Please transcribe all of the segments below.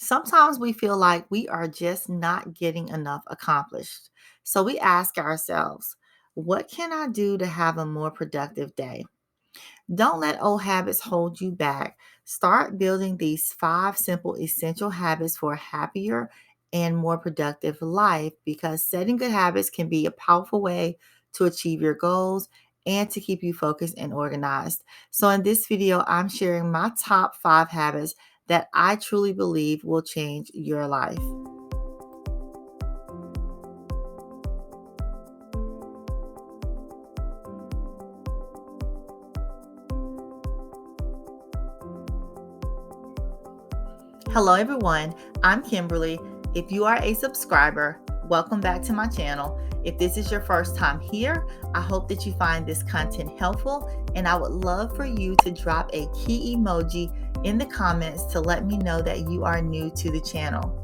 Sometimes we feel like we are just not getting enough accomplished. So we ask ourselves, what can I do to have a more productive day? Don't let old habits hold you back. Start building these 5 simple essential habits for a happier and more productive life, because setting good habits can be a powerful way to achieve your goals and to keep you focused and organized. So, in this video, I'm sharing my top 5 habits that I truly believe will change your life. Hello, everyone. I'm Kimberly. If you are a subscriber, welcome back to my channel. If this is your first time here, I hope that you find this content helpful, and I would love for you to drop a key emoji in the comments to let me know that you are new to the channel.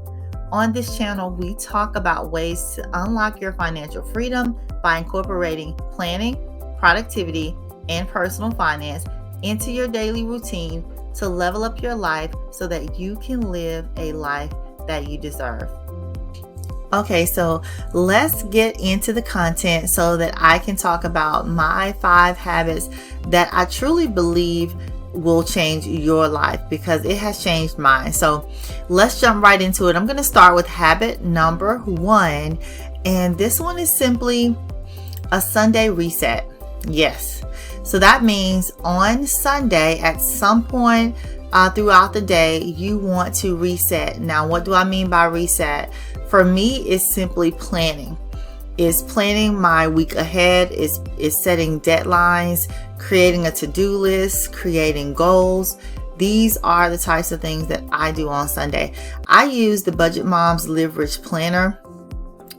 On this channel, we talk about ways to unlock your financial freedom by incorporating planning, productivity, and personal finance into your daily routine to level up your life so that you can live a life that you deserve. Okay, so let's get into the content so that I can talk about my 5 habits that I truly believe will change your life, because it has changed mine. So let's jump right into it. I'm going to start with habit number 1, and this one is simply a Sunday reset. Yes. So that means on Sunday, at some point throughout the day, you want to reset. Now, what do I mean by reset? For me, it's simply planning. It's planning my week ahead. It's setting deadlines, creating a to-do list, creating goals. These are the types of things that I do on Sunday. I use the Budget Moms Live Rich Planner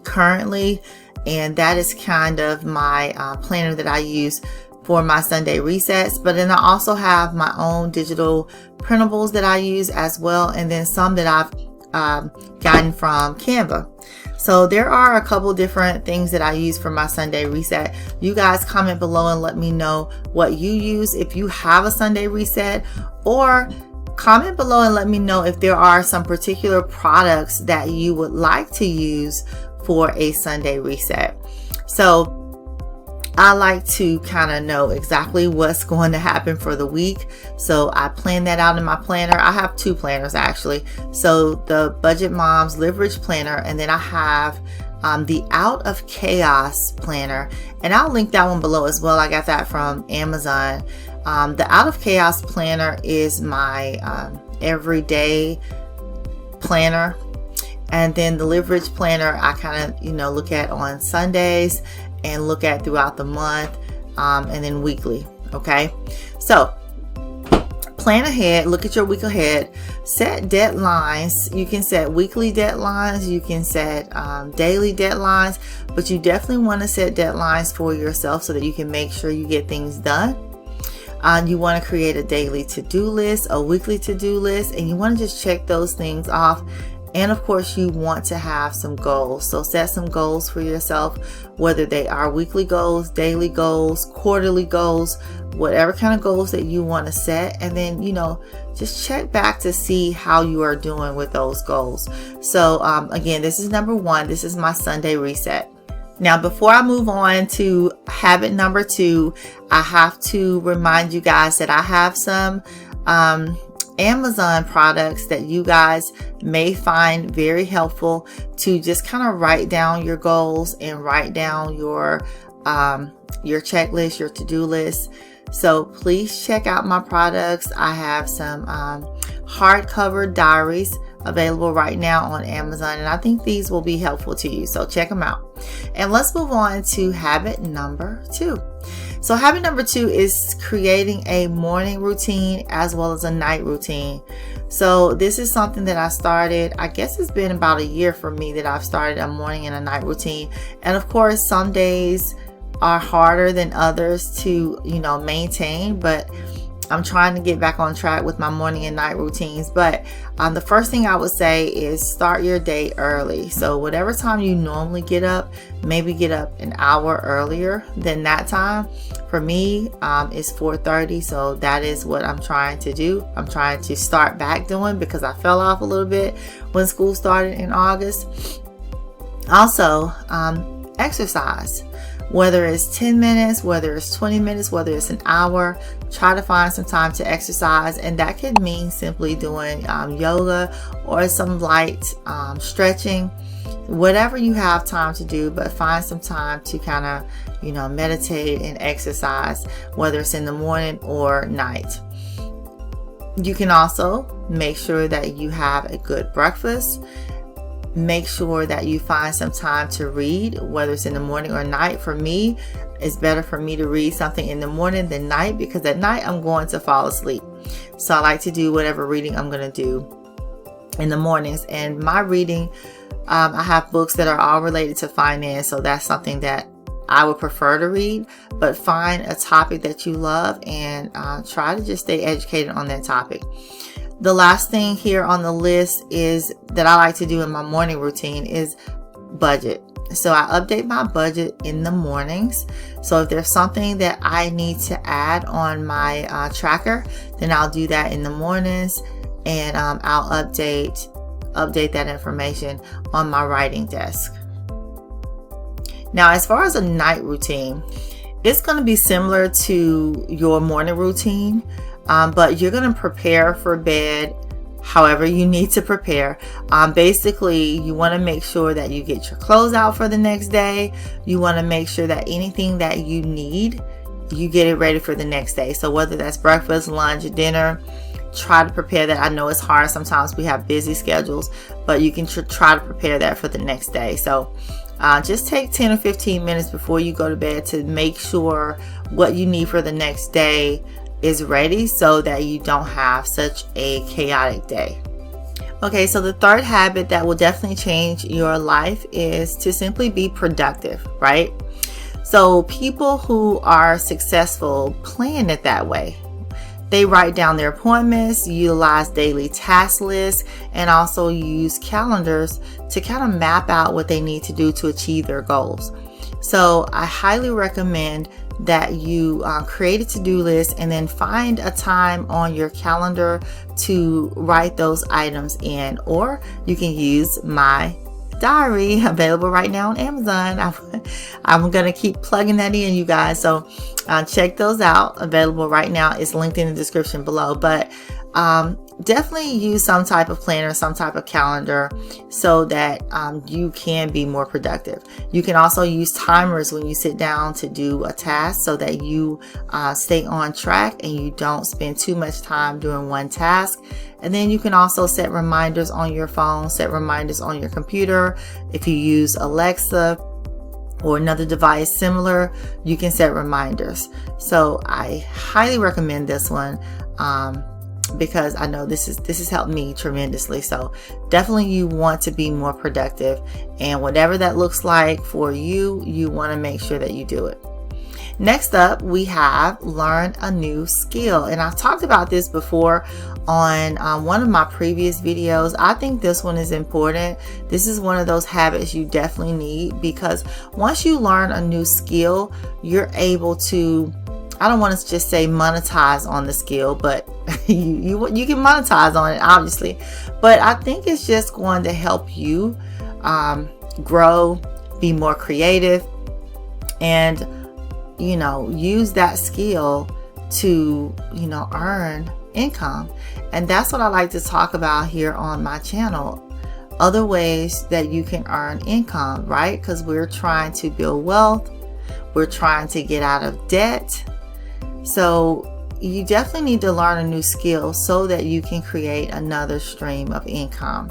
currently, and that is kind of my planner that I use for my Sunday resets. But then I also have my own digital printables that I use as well, and then some that I've gotten from Canva. So there are a couple different things that I use for my Sunday reset. You guys comment below and let me know what you use if you have a Sunday reset, or comment below and let me know if there are some particular products that you would like to use for a Sunday reset. So I like to kind of know exactly what's going to happen for the week. So I plan that out in my planner. I have 2 planners actually. So the Budget Moms Live Rich Planner, and then I have the Out of Chaos Planner, and I'll link that one below as well. I got that from Amazon. The Out of Chaos Planner is my everyday planner. And then the Live Rich Planner, I kind of, look at on Sundays and look at throughout the month, and then weekly. Okay. So plan ahead, look at your week ahead, set deadlines. You can set weekly deadlines, you can set daily deadlines, but you definitely want to set deadlines for yourself so that you can make sure you get things done. You want to create a daily to-do list, a weekly to-do list, and you want to just check those things off. And of course, you want to have some goals. So set some goals for yourself, whether they are weekly goals, daily goals, quarterly goals, whatever kind of goals that you want to set. And then, just check back to see how you are doing with those goals. So again, this is number 1. This is my Sunday reset. Now, before I move on to habit number 2, I have to remind you guys that I have some Amazon products that you guys may find very helpful to just kind of write down your goals and write down your checklist, your to-do list. So please check out my products. I have some hardcover diaries available right now on Amazon, and I think these will be helpful to you. So check them out. And let's move on to habit number 2. So habit number 2 is creating a morning routine as well as a night routine. So this is something that I started, I guess it's been about a year for me that I've started a morning and a night routine. And of course, some days are harder than others to, maintain, but I'm trying to get back on track with my morning and night routines. But the first thing I would say is start your day early. So whatever time you normally get up, maybe get up an hour earlier than that time. For me, it's 4:30. So that is what I'm trying to do. I'm trying to start back doing because I fell off a little bit when school started in August. Also, exercise. Whether it's 10 minutes, whether it's 20 minutes, whether it's an hour, try to find some time to exercise. And that could mean simply doing yoga or some light stretching, whatever you have time to do, but find some time to kind of, meditate and exercise, whether it's in the morning or night. You can also make sure that you have a good breakfast. Make sure that you find some time to read, whether it's in the morning or night. For me, it's better for me to read something in the morning than night because at night I'm going to fall asleep. So I like to do whatever reading I'm going to do in the mornings. And my reading, I have books that are all related to finance. So that's something that I would prefer to read, but find a topic that you love and try to just stay educated on that topic. The last thing here on the list is that I like to do in my morning routine is budget. So I update my budget in the mornings. So if there's something that I need to add on my tracker, then I'll do that in the mornings, and I'll update that information on my writing desk. Now, as far as a night routine, it's going to be similar to your morning routine. But you're going to prepare for bed however you need to prepare. Basically, you want to make sure that you get your clothes out for the next day. You want to make sure that anything that you need, you get it ready for the next day. So whether that's breakfast, lunch, dinner, try to prepare that. I know it's hard. Sometimes we have busy schedules, but you can try to prepare that for the next day. So just take 10 or 15 minutes before you go to bed to make sure what you need for the next day is ready so that you don't have such a chaotic day. Okay, so the third habit that will definitely change your life is to simply be productive, right? So people who are successful plan it that way. They write down their appointments, utilize daily task lists, and also use calendars to kind of map out what they need to do to achieve their goals. So I highly recommend that you create a to-do list and then find a time on your calendar to write those items in, or you can use my diary, available right now on Amazon. I'm going to keep plugging that in, you guys. So check those out. Available right now. It's linked in the description below. But definitely use some type of planner, some type of calendar so that you can be more productive. You can also use timers when you sit down to do a task so that you stay on track and you don't spend too much time doing one task. And then you can also set reminders on your phone, set reminders on your computer. If you use Alexa or another device similar, you can set reminders. So I highly recommend this one. Because I know this has helped me tremendously. So definitely you want to be more productive, and whatever that looks like for you, you want to make sure that you do it. Next up, we have learn a new skill. And I've talked about this before on one of my previous videos. I think this one is important. This is one of those habits you definitely need, because once you learn a new skill, you're able to, I don't want to just say monetize on the skill, but you can monetize on it, obviously. But I think it's just going to help you grow, be more creative, and use that skill to earn income. And that's what I like to talk about here on my channel. Other ways that you can earn income, right? Because we're trying to build wealth. We're trying to get out of debt. So you definitely need to learn a new skill so that you can create another stream of income.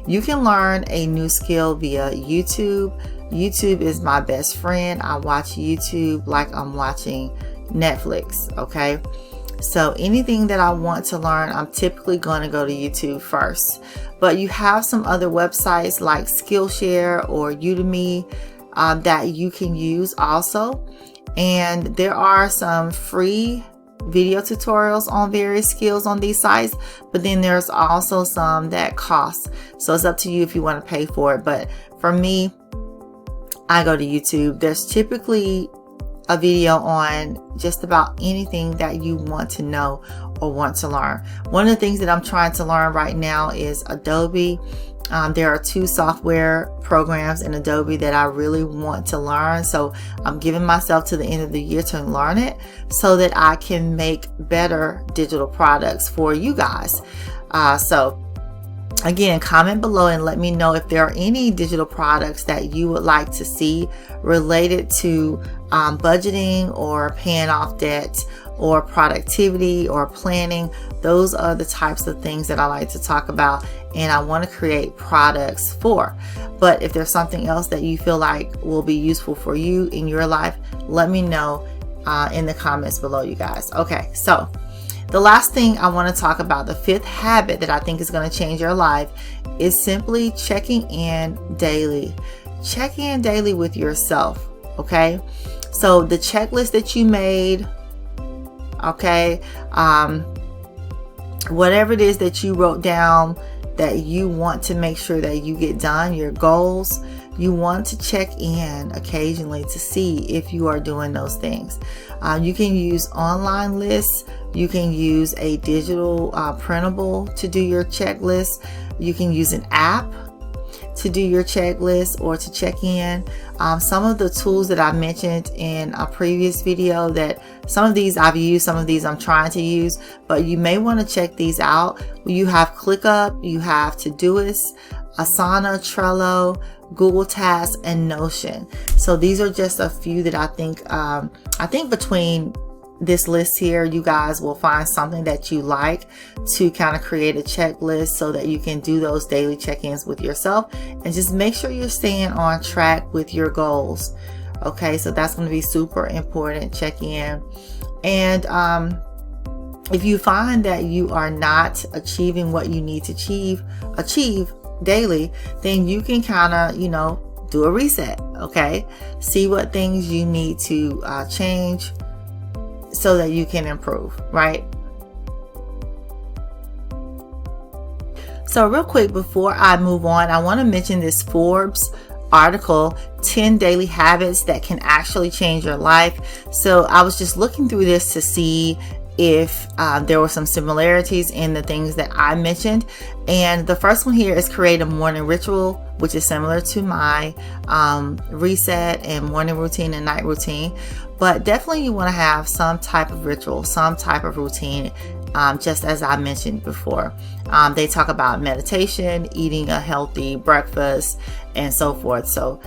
You can learn a new skill via YouTube. YouTube is my best friend. I watch YouTube like I'm watching Netflix, okay? So anything that I want to learn, I'm typically going to go to YouTube first. But you have some other websites like Skillshare or Udemy that you can use also. And there are some free video tutorials on various skills on these sites, but then there's also some that cost. So it's up to you if you want to pay for it. But for me, I go to YouTube. There's typically a video on just about anything that you want to know or want to learn. One of the things that I'm trying to learn right now is Adobe. There are 2 software programs in Adobe that I really want to learn. So I'm giving myself to the end of the year to learn it so that I can make better digital products for you guys. So again, comment below and let me know if there are any digital products that you would like to see related to budgeting or paying off debt or productivity or planning. Those are the types of things that I like to talk about and I want to create products for. But if there's something else that you feel like will be useful for you in your life, let me know in the comments below, you guys. Okay, so the last thing I want to talk about, the 5th habit that I think is going to change your life, is simply checking in daily. Check in daily with yourself, okay? So the checklist that you made, okay, whatever it is that you wrote down that you want to make sure that you get done, your goals, you want to check in occasionally to see if you are doing those things. You can use online lists. You can use a digital printable to do your checklist. You can use an app to do your checklist or to check in. Some of the tools that I mentioned in a previous video, that some of these I've used, some of these I'm trying to use, but you may want to check these out. You have ClickUp, you have Todoist, Asana, Trello, Google Tasks, and Notion. So these are just a few that I think between this list here, you guys will find something that you like to kind of create a checklist so that you can do those daily check-ins with yourself and just make sure you're staying on track with your goals. Okay, so that's going to be super important. Check in. And if you find that you are not achieving what you need to achieve daily, then you can kind of, do a reset. Okay, see what things you need to change so that you can improve, right? So real quick, before I move on, I want to mention this Forbes article, 10 daily habits that can actually change your life. So I was just looking through this to see if there were some similarities in the things that I mentioned. And the first one here is create a morning ritual, which is similar to my reset and morning routine and night routine. But definitely you want to have some type of ritual, some type of routine, just as I mentioned before. They talk about meditation, eating a healthy breakfast, and so forth. So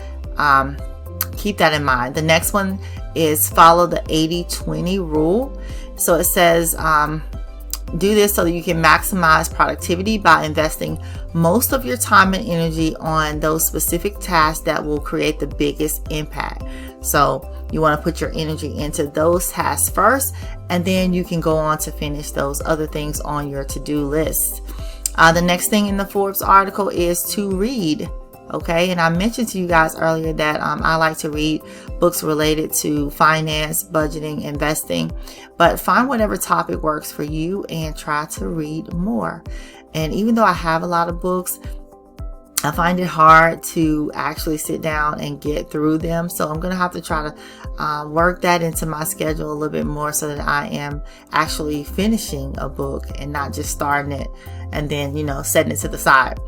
keep that in mind. The next one is follow the 80-20 rule. So it says, do this so that you can maximize productivity by investing most of your time and energy on those specific tasks that will create the biggest impact. So you want to put your energy into those tasks first, and then you can go on to finish those other things on your to-do list. The next thing in the Forbes article is to read. Okay, and I mentioned to you guys earlier that I like to read books related to finance, budgeting, investing, but find whatever topic works for you and try to read more. And even though I have a lot of books, I find it hard to actually sit down and get through them. So I'm going to have to try to work that into my schedule a little bit more so that I am actually finishing a book and not just starting it and then, setting it to the side.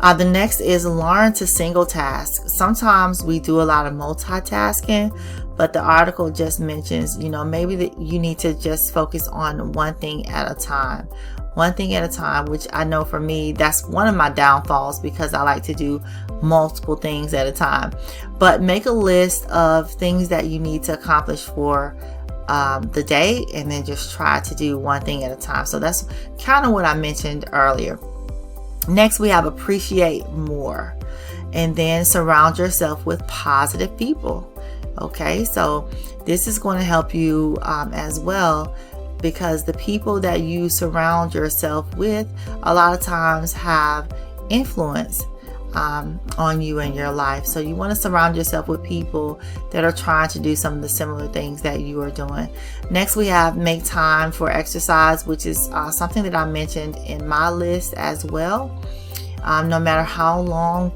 The next is learn to single task. Sometimes we do a lot of multitasking, but the article just mentions, maybe that you need to just focus on one thing at a time. One thing at a time, which I know for me, that's one of my downfalls because I like to do multiple things at a time. But make a list of things that you need to accomplish for the day, and then just try to do one thing at a time. So that's kind of what I mentioned earlier. Next, we have appreciate more, and then surround yourself with positive people. Okay, so this is going to help you as well, because the people that you surround yourself with a lot of times have influence. on you and your life. So you want to surround yourself with people that are trying to do some of the similar things that you are doing. Next, we have make time for exercise, which is something that I mentioned in my list as well. No matter how long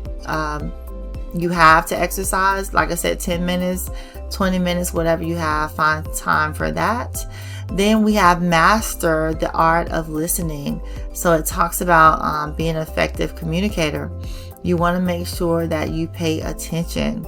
you have to exercise, like I said, 10 minutes, 20 minutes, whatever you have, find time for that. Then we have master the art of listening. So it talks about being an effective communicator. You want to make sure that you pay attention.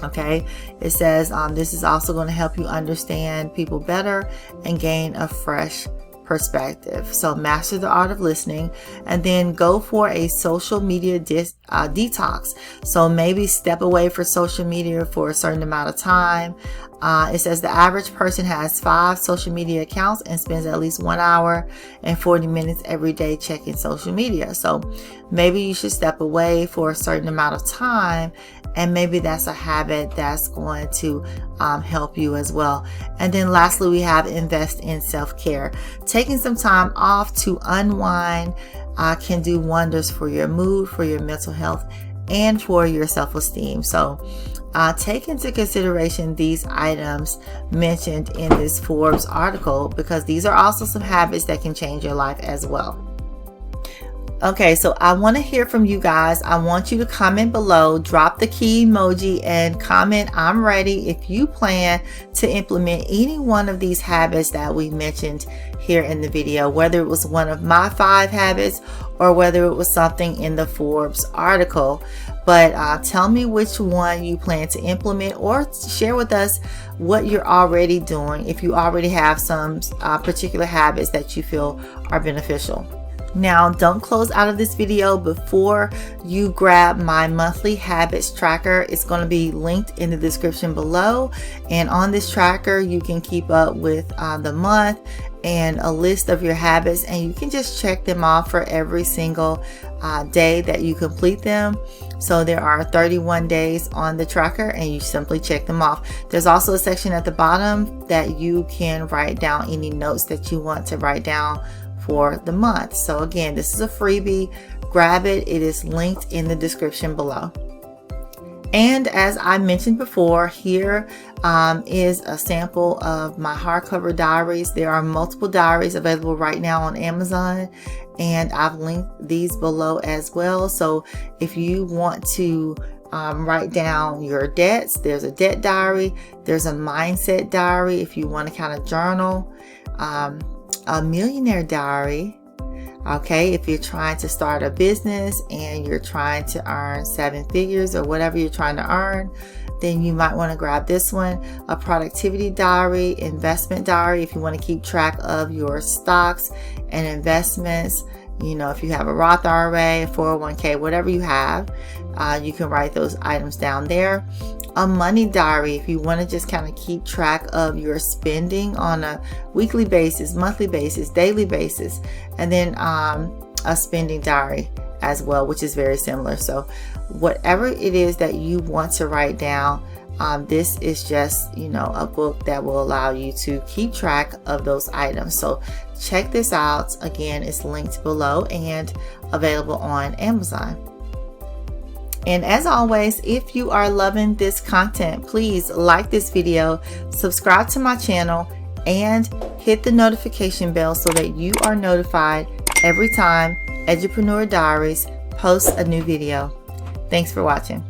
Okay, it says this is also going to help you understand people better and gain a fresh perspective. So master the art of listening, and then go for a social media detox. So maybe step away for social media for a certain amount of time. It says the average person has 5 social media accounts and spends at least 1 hour and 40 minutes every day checking social media. So maybe you should step away for a certain amount of time, and maybe that's a habit that's going to help you as well. And then lastly, we have invest in self-care. Taking some time off to unwind can do wonders for your mood, for your mental health, and for your self-esteem. So take into consideration these items mentioned in this Forbes article, because these are also some habits that can change your life as well. Okay, so I want to hear from you guys. I want you to comment below, drop the key emoji, and comment I'm ready if you plan to implement any one of these habits that we mentioned here in the video, whether it was one of my 5 habits or whether it was something in the Forbes article. But tell me which one you plan to implement, or share with us what you're already doing if you already have some particular habits that you feel are beneficial. Now, don't close out of this video before you grab my monthly habits tracker. It's going to be linked in the description below. And on this tracker, you can keep up with the month and a list of your habits, and you can just check them off for every single day that you complete them. So there are 31 days on the tracker, and you simply check them off. There's also a section at the bottom that you can write down any notes that you want to write down for the month. So again, this is a freebie. Grab it. It is linked in the description below. And as I mentioned before, here is a sample of my hardcover diaries. There are multiple diaries available right now on Amazon, and I've linked these below as well. So if you want to write down your debts, there's a debt diary. There's a mindset diary if you want to kind of journal. A millionaire diary. Okay, if you're trying to start a business and you're trying to earn 7 figures or whatever you're trying to earn, then you might want to grab this one. A productivity diary, investment diary, if you want to keep track of your stocks and investments. You know, if you have a Roth IRA, a 401k, whatever you have, you can write those items down there. A money diary, if you want to just kind of keep track of your spending on a weekly basis, monthly basis, daily basis. And then a spending diary as well, which is very similar. So whatever it is that you want to write down, this is just, you know, a book that will allow you to keep track of those items. So check this out. Again, it's linked below and available on Amazon. And as always, if you are loving this content, please like this video, subscribe to my channel, and hit the notification bell so that you are notified every time Edupreneur Diaries posts a new video. Thanks for watching.